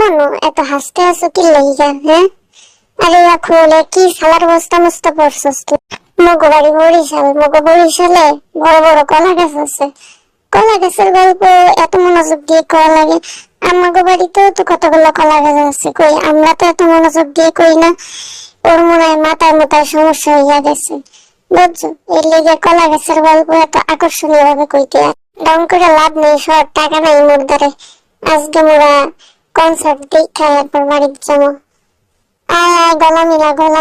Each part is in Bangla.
মনো এত হাসতে আছো কি লইগা? হ্যাঁ, আরে খোলে কি সালার বস্তা মস্তা পড়ছস তুই? মগো বাড়ি বরিশাল, মগো বরিশালে বড় বড় কলা গাছ আছে। কলা গাছের গল্প এত মনোযোগ দিয়ে করা লাগে? আমাগো বাড়িতেও তো কতগুলো কলা গাছ আছে, কই আমরা তো এত মনোযোগ দিয়ে কই না। ওর মনে হয় মাথায় মাথায় সমস্যা হইয়া গেছে, বুঝছো? এর লেগে কলা গাছের গল্প এত আকর্ষণীয় ভাবে কইতে ডাউন করে লাভ নেই, সব টাকা নাই মোর দ্বারে। আজকে মোরা কনসার্ট দেখা এরপর বাড়ি যাবো। আয় আয় গলা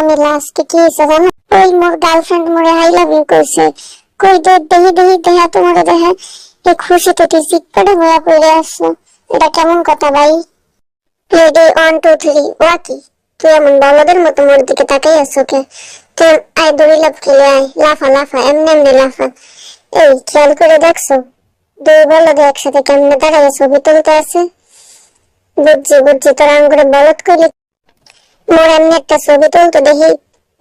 মিলা আজকে কি হয়েছে জানো? ওই মোর গার্লফ্রেন্ড মোরে আই লাভ ইউ কইছে। কই দেহা তোমার দেহা এ খুশিতে তুই চিৎকারে হয়ে পড়ে আসছো। এটা কেমন কথা ভাই? রেডি 1 2 3 ওয়াকি? তুই এমন বলদের মতো মোর দিকে তাকাই আছো কে? তোর আয় দড়ি লাফ খেলে আয়, লাফা এমনি লাফা। এই খেয়াল করে দেখছো দুই বলদ একসাথে কেমনে দাঁড়ায় ছবি তুলতে আছে? বুঝছি তোর আঙ্গুরে বলদ করলি মোর এমনি একটা ছবি তুলতে দেখি।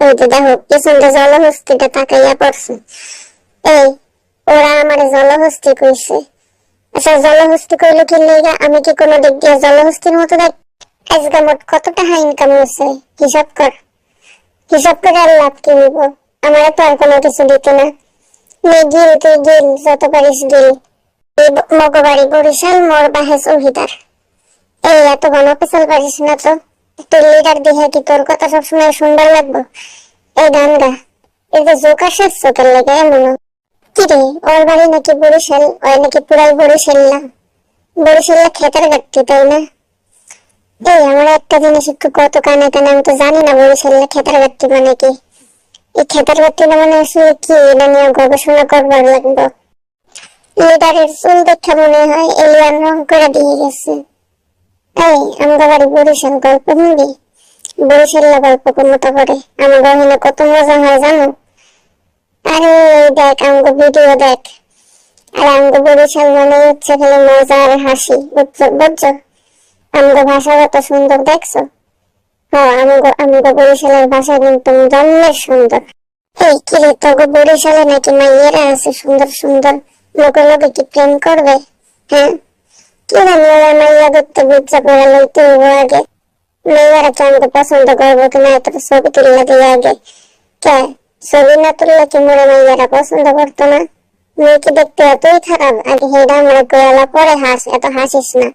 ওই যে দেখো পিছনটা জলহস্তিটা তাকাইয়া পড়ছে। এই ওরা আমারে জলহস্তি কইছে। আচ্ছা জলহস্তি কইলো কি লেগা? আমি কি কোনো দিক দিয়ে জলহস্তির মতো দেখ? আজকে মোট কত টাকা ইনকাম হয়েছে হিসাব কর। হিসাব করে আর লাভ কি হইব? আমার তো আর কোনো কিছু দিত না। তুই গিল যত পারিস গিল। মগবাড়ি বরিশাল, মোর বাহে চৌকিদার। এই এত ঘন পেছাল পারিস না তো। তোর লিডার দেখে কি তোর কথা সবসময় সুন্দর লাগবো? এই গান গা, এই যে জোক আসে চোখের লেগে এমন। কিরে ওর বাড়ি নাকি বরিশাল? ওই নাকি পুরাই বরিশাল্লা। বরিশাল্লা খেতের গাঠি তাই না? এই আমার একটা জিনিস একটু কত কানে কানে, আমি তো জানি না বরিশাল্লা খেতের গাঠি মানে কি। এই খেতের গাঠটিটা মানে আসলে কি, এটা নিয়ে গবেষণা করবার লাগবে। লিডারের চুল দেখা মনে হয় এলিয়ান রং করে দিয়ে গেছে। এই আমরা বাড়ি বরিশাল গল্প শুনবি? বরিশাল্লা গল্প কোনটা পড়ে আমার গহিনে কত মজা হয় জানো? আরে দেখ আমগো ভিডিও দেখ। আর আমগো বরিশাল মানে হচ্ছে খালি মজা আর হাসি, বুঝছো? আমগো ভাষা কত সুন্দর দেখছো? হ্যাঁ আমগো বরিশালের ভাষা কিন্তু জন্মের সুন্দর। এই কিরে তোগো বরিশালে নাকি মাইয়েরা আছে সুন্দর সুন্দর, লোকে লোকে কি প্রেম করবে? হ্যাঁ কি জানি ওরা মাইয়া করতে বুঝা করে লইতে হইব আগে। মেয়েরা কি আমাকে পছন্দ করবো কিনা এটা তো ছবি তুললে দিয়ে আগে। কে ছবি না তুললে কি মোরে মাইয়ারা পছন্দ করতো না? মেয়ে কি দেখতে এতই খারাপ? আগে হেডা আমরা গোয়ালা পরে হাস, এত হাসিস না।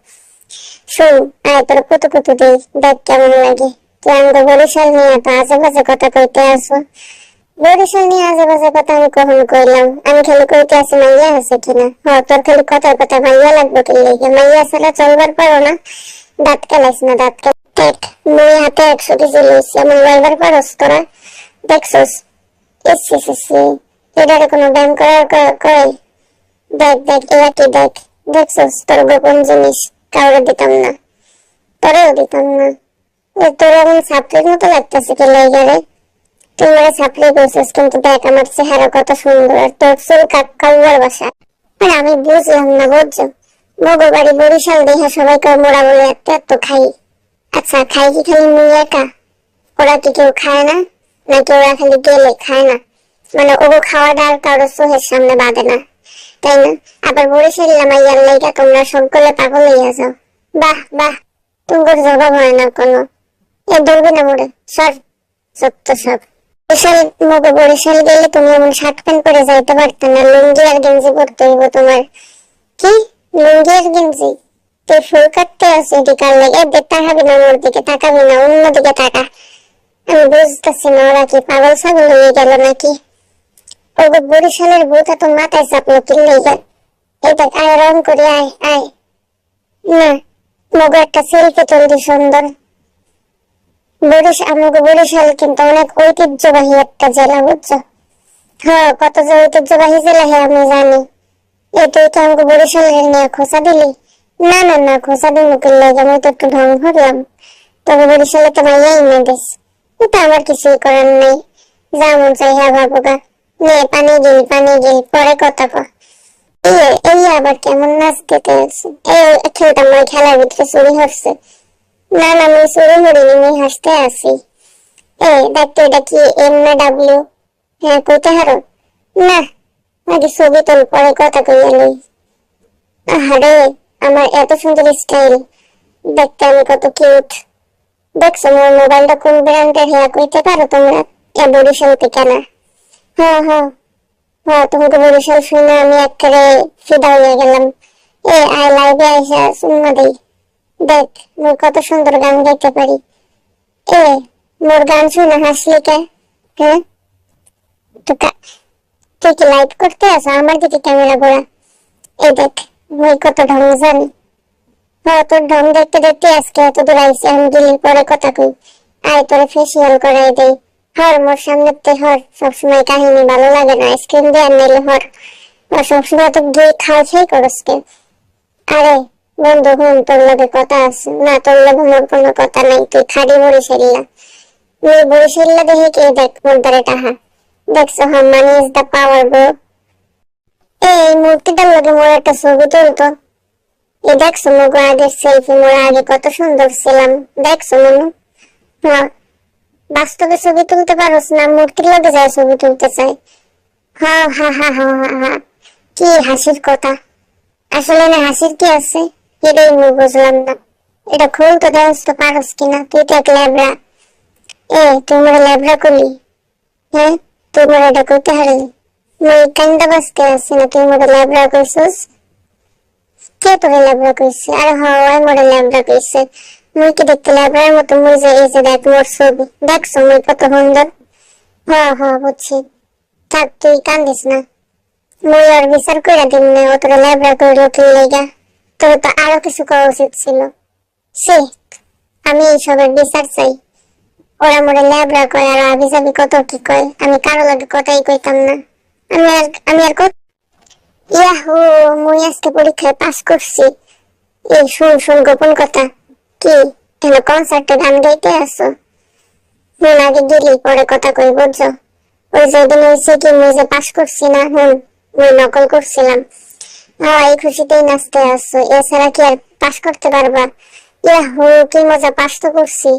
শুন আয় তোর কুতু দেই, দেখ কেমন লাগে। তুই আমাকে বরিশাল নিয়ে এত আজে বাজে কথা কইতে আসো? বরিশাল নিয়ে আজে বাজে কথা আমি কখন কইলাম? আমি খালি কইতে আসি মাইয়া আছে কিনা। তোর খালি কথার কথা মাইয়া লাগবে কি লেগে? মাইয়া ছাড়া চলবার পারো না? দাঁত কেলাইস না, দাঁত দেখ মই হাতে 100 কেজি লইছি, আমার লইবার পারস তোরা? দেখছস? এসি এটারে কোনো ব্যায়াম করার কই? দেখ এরা কি দেখ, দেখছস? তোর গোপন জিনিস কাউরে দিতাম না, তোরেও দিতাম না। তোর এমন ছাত্রীর মতো লাগতেছে কি লেগে রে? তুই মানে ছাত্রী করছিস কিন্তু দেখ আমার চেহারা কত সুন্দর, আর তোর চুল কাউয়ার বাসা। আর আমি বুঝলাম না, বুঝছো? মগর বাড়ি বরিশাল দেখে সবাই মোরা বলে এত খাই। আচ্ছা খাই কি খালি মুই একা? ওরা কি কেউ খায় না? নাকি ওরা খালি গেলে খায় না? মানে ওগো খাওয়াটা আর কারো চোখের সামনে বাঁধে না, তাই না? আবার বরিশাল মাইয়ার লাইগা তোমরা সকলে পাগল হইয়া যাও। বাহ তোমার জবাব হয় না কোনো। এ ধরবে না মোড়ে, সর সত্য সব। বরিশাল গেলে তুমি এমন শার্ট প্যান্ট পরে যাইতে পারতে না, লুঙ্গি আর গেঞ্জি পরতে হইব তোমার। কি লুঙ্গি আর গেঞ্জি? তুই ফুল কাটতে আসি এটি কার লাগে? তাকাবি না মোর দিকে, তাকাবি না, অন্যদিকে তাকা। আমি বুঝতেছি না ওরা কি পাগল ছাগল হয়ে গেল নাকি? ওগো বরিশালের ভূত এত মাথায় চাপলো কি লেগে? এই দেখ আয় রং করি, আয় না মগো একটা সেলফি তুলবি সুন্দর। আমাকে বরিশাল কিন্তু অনেক ঐতিহ্যবাহী একটা জেলা, বুঝছো? হ্যাঁ কত যে ঐতিহ্যবাহী জেলা হ্যাঁ আমি জানি। তুই তো আমাকে বরিশালের নিয়ে খোঁচা দিলি? না খোঁচা দিন মুখের লেগে আমি তো একটু ঢং করলাম। তবে বরিশালে তো মাইয়াই না দেশ, এটা আমার কিছুই করার নেই। যা মন চাই হ্যাঁ ভাবুগা। নে পানি গিল পরে কথা কো। এই আবার কেমন নাচ দিতে আছে? খেলতাম ওই খেলার ভিতরে চুরি হচ্ছে। না আমি চুরি করিনি, আমি হাসতে আছি। দেখতো এটা কি এম না ডাব্লিউ? হ্যাঁ কইতে হারো না, আগে ছবি তোল পরে কথা কইয়া লই। আরে আমার এত সুন্দর স্টাইল, দেখতে আমি কত কিউট। দেখছো মোর মোবাইলটা কোন ব্র্যান্ডের হ্যাঁ কইতে পারো তোমরা? এ বরিশাল থেকে কেনা। হ্যাঁ হ্যাঁ হ্যাঁ, তোমাকে বরিশাল শুনে আমি একেবারে ফিদা হয়ে গেলাম। এ আই লাইভে আইসা সুম্মা দেই। দেখ মোর কত সুন্দর গান গাইতে পারি। এ মোর গান শুনে হাসলি কে? হ্যাঁ তুই তুই কি লাইভ করতে আছো? আমার দিকে ক্যামেরা ঘোরা। এই দেখ মুই কত ঢং জানি। হ্যাঁ তোর ঢং দেখতে দেখতে আজকে এত দূর আইসি। আমি গেলি পরে কথা কই। আয় তোরে ফেসিয়াল করাই দেই। হর মোর সামনে তে হর। সবসময় কাহিনী ভালো লাগে না, আইসক্রিম দিয়ে আনলে হর। আর সবসময় তো গিয়ে খাওয়া খেয়ে করস কে? আরে বন্ধু হুন, তোর লগে কথা আছে না? তোর লগে মোর কোনো কথা নাই। তুই খালি বরিশাল্লা। তুই বরিশাল্লা দেখে কে দেখ মোর দ্বারে টাহা। দেখছো how money is the power bro. এই মূর্তিটার লগে মোর একটা ছবি তুলতো। এই দেখছো মোর আগের সেলফি, মোর আগে কত সুন্দর ছিলাম। দেখছো মনু? হ্যাঁ বাস্তবে ছবি তুলতে পারোস না, মূর্তির লগে যায় ছবি তুলতে চাই। হ্যাঁ হা হা হা হা হা, কি হাসির কথা। আসলে না হাসির কি আছে এটাই মুই বুঝলাম না। এটা খুল তো দেখছ তো পারস কিনা? তুই তো এক ল্যাবরা। এ তুই মোর ল্যাবরা করলি? হ্যাঁ তুই মোর এটা করতে হারলি? মুই কান্দা বাঁচতে আছি না তুই মোর ল্যাবরা কইছস? কে তোরে ল্যাবরা কইছে? আরে হয় মোরে ল্যাবরা কইছে। মুই কি দেখতে ল্যাবরার মতো? মুই যে এই যে দেখ মোর ছবি, দেখছো মুই কত সুন্দর? হ্যাঁ হ্যাঁ বুঝছি। থাক তুই কান্দিস না, মুই আর বিচার কইরা দিম না। ও তোরে ল্যাবরা করলো কি লেগা? তোর তো আরো কিছু করা উচিত ছিল। সে আমি এইসবের বিচার চাই। ওরা মোরে ল্যাবরা কয় আর আবিজাবি কত কি কয়। আমি কারো লাগে কথাই কইতাম না। আমি আর কত ইয়াহু, মুই আজকে পরীক্ষায় পাস করছি। এই শুন শুন গোপন কথা। কি কেন কনসার্টে গান গাইতে আসো? হুন আগে গেলি পরে কথা কই বুঝছো? ওই যেদিন হয়েছে কি মুই যে পাস করছি না, হুন মুই নকল করছিলাম। হ্যাঁ এই খুশিতেই নাচতে আসছো, এছাড়া কি আর পাস করতে পারবা? ইয়াহু কি মজা, পাস তো করছি।